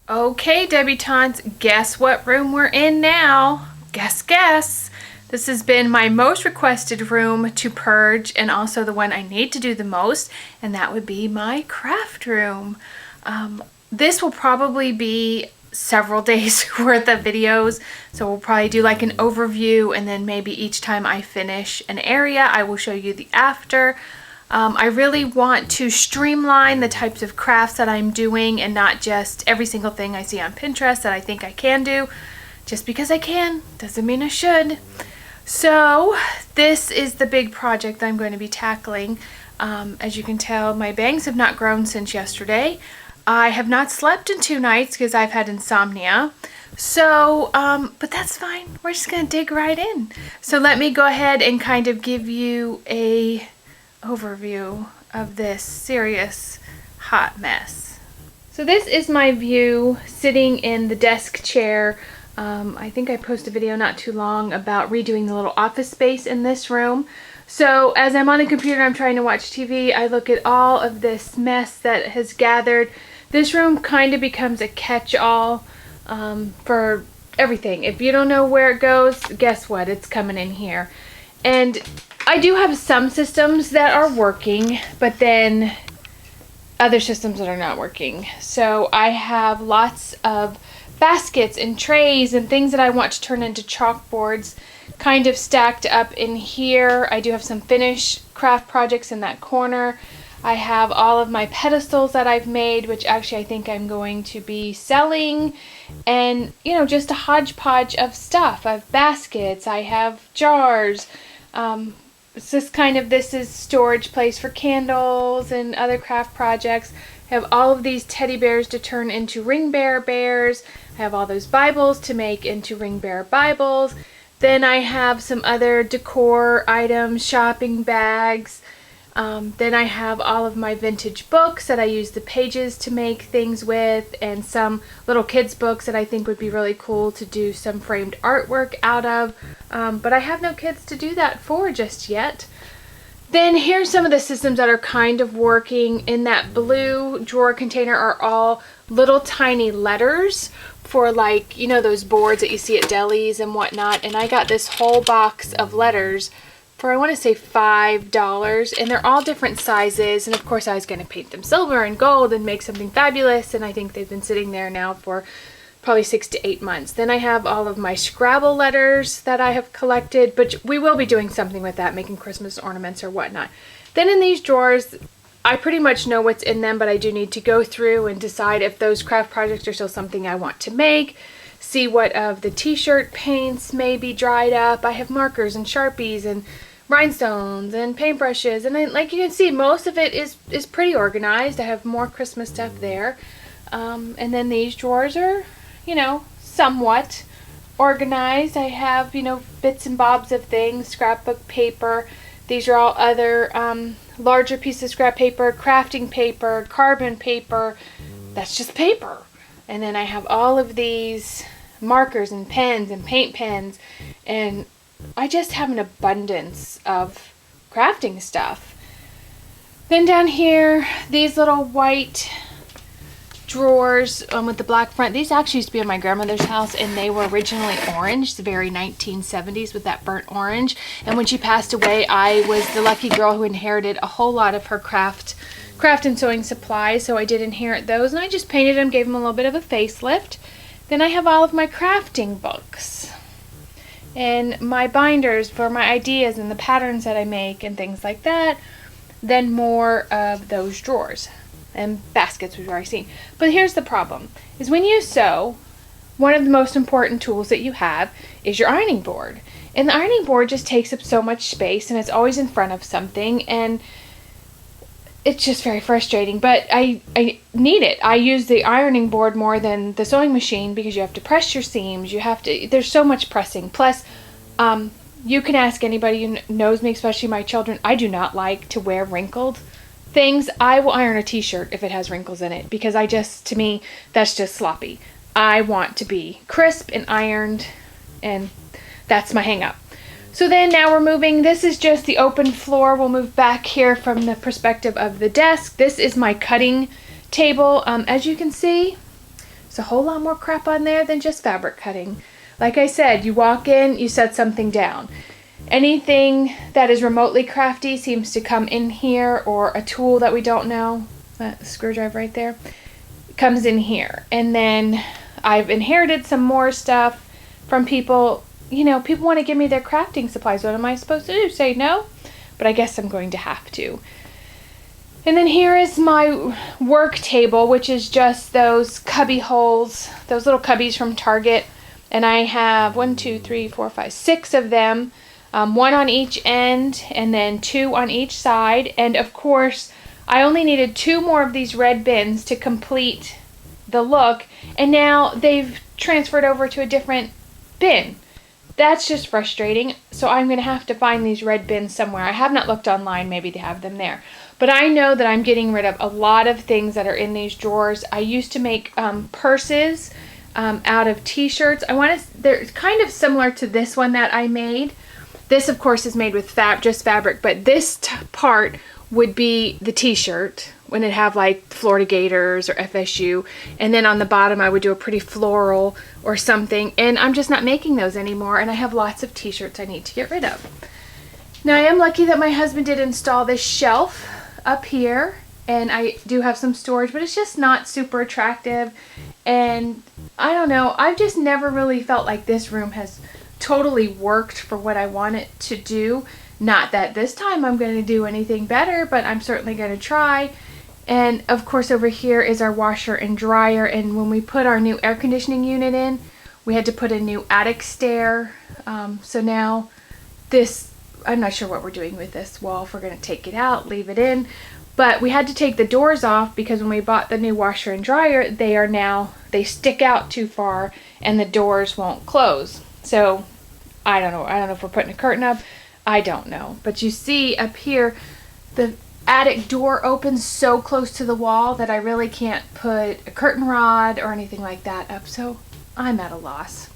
Okay, debutantes, guess what room we're in now? Guess. This has been my most requested room to purge and also the one I need to do the most, and that would be my craft room. This will probably be several days worth of videos, so we'll probably do like an overview, and then maybe each time I finish an area I will show you the after. I really want to streamline the types of crafts that I'm doing and not just every single thing I see on Pinterest that I think I can do. Just because I can doesn't mean I should. So this is the big project that I'm going to be tackling. As you can tell, my bangs have not grown since yesterday. I have not slept in 2 nights because I've had insomnia. So, but that's fine. We're just going to dig right in. So let me go ahead and kind of give you a overview of this serious hot mess. So this is my view sitting in the desk chair. I think I posted a video not too long about redoing the little office space in this room. So as I'm on the computer, I'm trying to watch TV, I look at all of this mess that has gathered. This room kind of becomes a catch-all for everything. If you don't know where it goes, guess what? It's coming in here. And I do have some systems that are working, but then other systems that are not working. So I have lots of baskets and trays and things that I want to turn into chalkboards kind of stacked up in here. I do have some finished craft projects in that corner. I have all of my pedestals that I've made, which actually I think I'm going to be selling, and just a hodgepodge of stuff. I have baskets, I have jars. It's just this is storage place for candles and other craft projects. I have all of these teddy bears to turn into ring bearer bears. I have all those Bibles to make into ring bearer Bibles. Then I have some other decor items, shopping bags. Then I have all of my vintage books that I use the pages to make things with, and some little kids books that I think would be really cool to do some framed artwork out of, but I have no kids to do that for just yet. Then here's some of the systems that are kind of working. In that blue drawer container are all little tiny letters for those boards that you see at delis and whatnot, and I got this whole box of letters for I want to say $5, and they're all different sizes, and of course I was going to paint them silver and gold and make something fabulous, and I think they've been sitting there now for probably 6 to 8 months. Then I have all of my Scrabble letters that I have collected, but we will be doing something with that, making Christmas ornaments or whatnot. Then in these drawers, I pretty much know what's in them, but I do need to go through and decide if those craft projects are still something I want to make. See what of the t-shirt paints may be dried up. I have markers and Sharpies and rhinestones and paintbrushes, and like you can see, most of it is pretty organized. I have more Christmas stuff there, and then these drawers are somewhat organized. I have bits and bobs of things, scrapbook paper. These are all other larger pieces of scrap paper, crafting paper, carbon paper. That's just paper. And then I have all of these markers and pens and paint pens, and I just have an abundance of crafting stuff. Then down here, these little white drawers with the black front. These actually used to be in my grandmother's house, and they were originally orange, the very 1970s with that burnt orange. And when she passed away, I was the lucky girl who inherited a whole lot of her craft and sewing supplies, so I did inherit those, and I just painted them, gave them a little bit of a facelift. Then I have all of my crafting books and my binders for my ideas and the patterns that I make and things like that. Then more of those drawers and baskets, which we've already seen. But here's the problem, is when you sew, one of the most important tools that you have is your ironing board. And the ironing board just takes up so much space, and it's always in front of something, and it's just very frustrating. But I need it. I use the ironing board more than the sewing machine because you have to press your seams. There's so much pressing. Plus, you can ask anybody who knows me, especially my children. I do not like to wear wrinkled things. I will iron a t-shirt if it has wrinkles in it because to me, that's just sloppy. I want to be crisp and ironed, and that's my hang up. So then now we're moving. This is just the open floor. We'll move back here from the perspective of the desk. This is my cutting table, as you can see. It's a whole lot more crap on there than just fabric cutting. Like I said, you walk in, you set something down. Anything that is remotely crafty seems to come in here, or a tool that we don't know, that screwdriver right there, comes in here. And then I've inherited some more stuff from people. You know, people want to give me their crafting supplies. What am I supposed to do? Say no? But I guess I'm going to have to. And then here is my work table, which is just those cubby holes, those little cubbies from Target. And I have 6 of them, one on each end and then 2 on each side. And of course, I only needed 2 more of these red bins to complete the look. And now they've transferred over to a different bin. That's just frustrating. So I'm going to have to find these red bins somewhere. I have not looked online. Maybe they have them there. But I know that I'm getting rid of a lot of things that are in these drawers. I used to make purses out of t-shirts. They're kind of similar to this one that I made. This, of course, is made with just fabric. But this part would be the t-shirt when it have like Florida Gators or FSU. And then on the bottom, I would do a pretty floral or something. And I'm just not making those anymore. And I have lots of t-shirts I need to get rid of. Now, I am lucky that my husband did install this shelf up here, and I do have some storage, but it's just not super attractive. And I don't know, I've just never really felt like this room has totally worked for what I want it to do. Not that this time I'm going to do anything better, but I'm certainly going to try. And of course, over here is our washer and dryer. And when we put our new air conditioning unit in, we had to put a new attic stair. So now this, I'm not sure what we're doing with this wall. If we're going to take it out, leave it in. But we had to take the doors off because when we bought the new washer and dryer, they stick out too far and the doors won't close. So I don't know. I don't know if we're putting a curtain up. I don't know. But you see up here, the attic door opens so close to the wall that I really can't put a curtain rod or anything like that up. So I'm at a loss.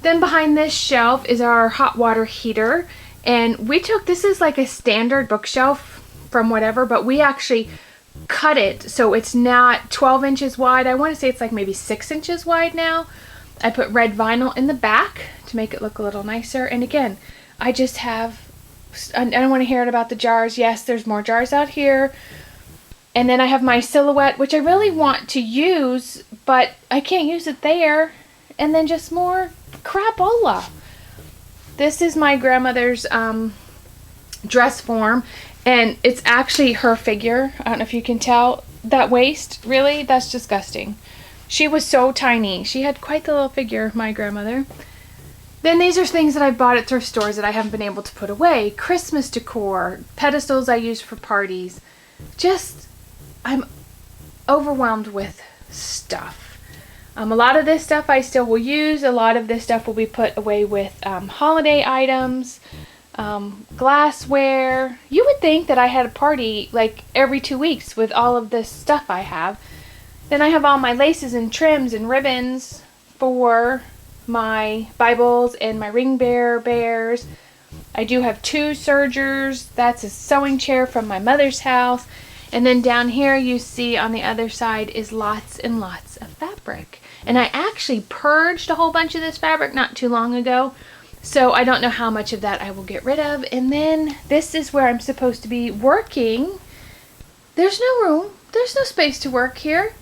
Then behind this shelf is our hot water heater. And this is like a standard bookshelf from whatever, but we actually cut it so it's not 12 inches wide. I want to say it's like maybe 6 inches wide now. I put red vinyl in the back to make it look a little nicer. And again, I don't want to hear it about the jars. Yes, there's more jars out here. And then I have my silhouette, which I really want to use, but I can't use it there. And then just more crapola. This is my grandmother's dress form, and it's actually her figure. I don't know if you can tell. That waist, really? That's disgusting. She was so tiny. She had quite the little figure, my grandmother. Then these are things that I bought at thrift stores that I haven't been able to put away. Christmas decor, pedestals I use for parties. I'm overwhelmed with stuff. A lot of this stuff I still will use. A lot of this stuff will be put away with holiday items, glassware. You would think that I had a party like every 2 weeks with all of this stuff I have. Then I have all my laces and trims and ribbons for my Bibles and my ring bears. I do have 2 sergers. That's a sewing chair from my mother's house. And then down here you see on the other side is lots and lots of fabric. And I actually purged a whole bunch of this fabric not too long ago. So I don't know how much of that I will get rid of. And then this is where I'm supposed to be working. There's no room. There's no space to work here.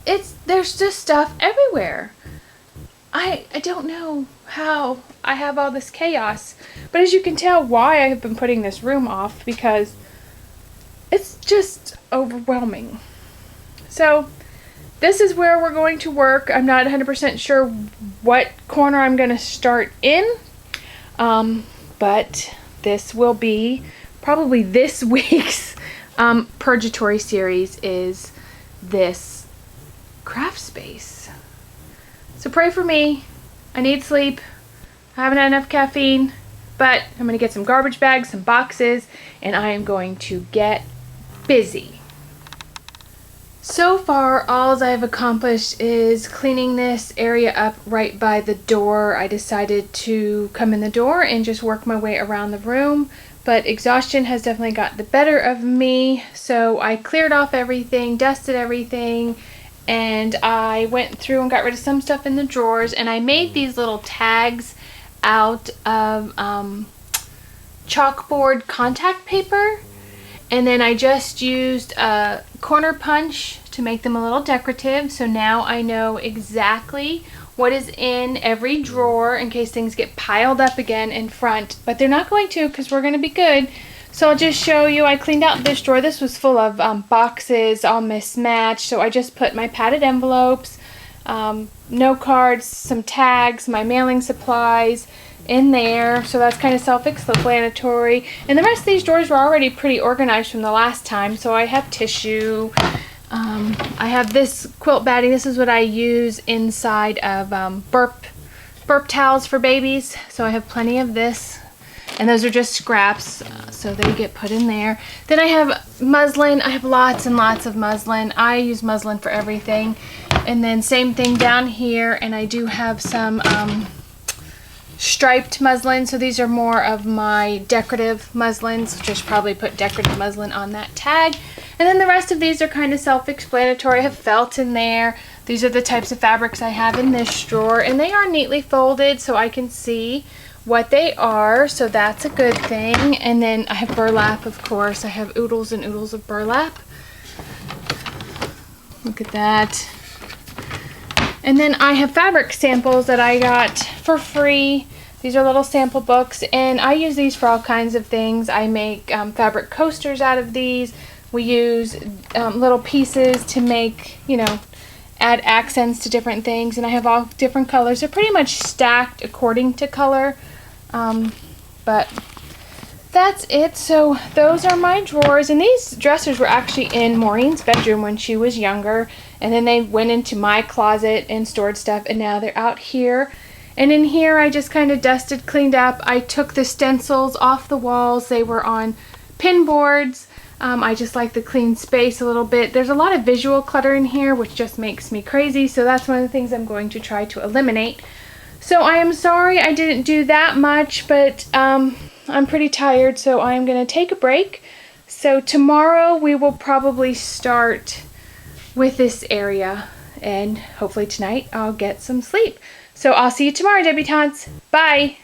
There's just stuff everywhere. I don't know how I have all this chaos. But as you can tell why I have been putting this room off, because it's just overwhelming. So this is where we're going to work. I'm not 100% sure what corner I'm going to start in. But this will be probably this week's Purge-atory series is this craft space. So pray for me. I need sleep. I haven't had enough caffeine. But I'm going to get some garbage bags, some boxes, and I am going to get busy. So far, all I've accomplished is cleaning this area up right by the door. I decided to come in the door and just work my way around the room, but exhaustion has definitely got the better of me. So I cleared off everything, dusted everything, and I went through and got rid of some stuff in the drawers, and I made these little tags out of chalkboard contact paper, and then I just used a corner punch to make them a little decorative. So now I know exactly what is in every drawer in case things get piled up again in front, but they're not going to because we're going to be good. So I'll just show you. I cleaned out this drawer. This was full of boxes, all mismatched. So I just put my padded envelopes, note cards, some tags, my mailing supplies in there. So that's kind of self-explanatory. And the rest of these drawers were already pretty organized from the last time. So I have tissue. I have this quilt batting. This is what I use inside of burp towels for babies. So I have plenty of this. And those are just scraps, so they get put in there. Then I have muslin. I have lots and lots of muslin. I use muslin for everything. And then same thing down here. And I do have some striped muslin. So these are more of my decorative muslins. Just probably put decorative muslin on that tag. And then the rest of these are kind of self-explanatory. I have felt in there. These are the types of fabrics I have in this drawer. And they are neatly folded so I can see what they are, so that's a good thing. And then I have burlap, of course. I have oodles and oodles of burlap. Look at that. And then I have fabric samples that I got for free. These are little sample books, and I use these for all kinds of things. I make fabric coasters out of these. We use little pieces to make, you know, add accents to different things, and I have all different colors. They're pretty much stacked according to color. But that's it. So those are my drawers, and these dressers were actually in Maureen's bedroom when she was younger, and then they went into my closet and stored stuff, and now they're out here. And in here I just kind of dusted, cleaned up. I took the stencils off the walls. They were on pin boards. I just like the clean space a little bit. There's a lot of visual clutter in here, which just makes me crazy, so that's one of the things I'm going to try to eliminate. So I am sorry I didn't do that much, but I'm pretty tired, so I'm going to take a break. So tomorrow we will probably start with this area, and hopefully tonight I'll get some sleep. So I'll see you tomorrow, debutantes. Bye!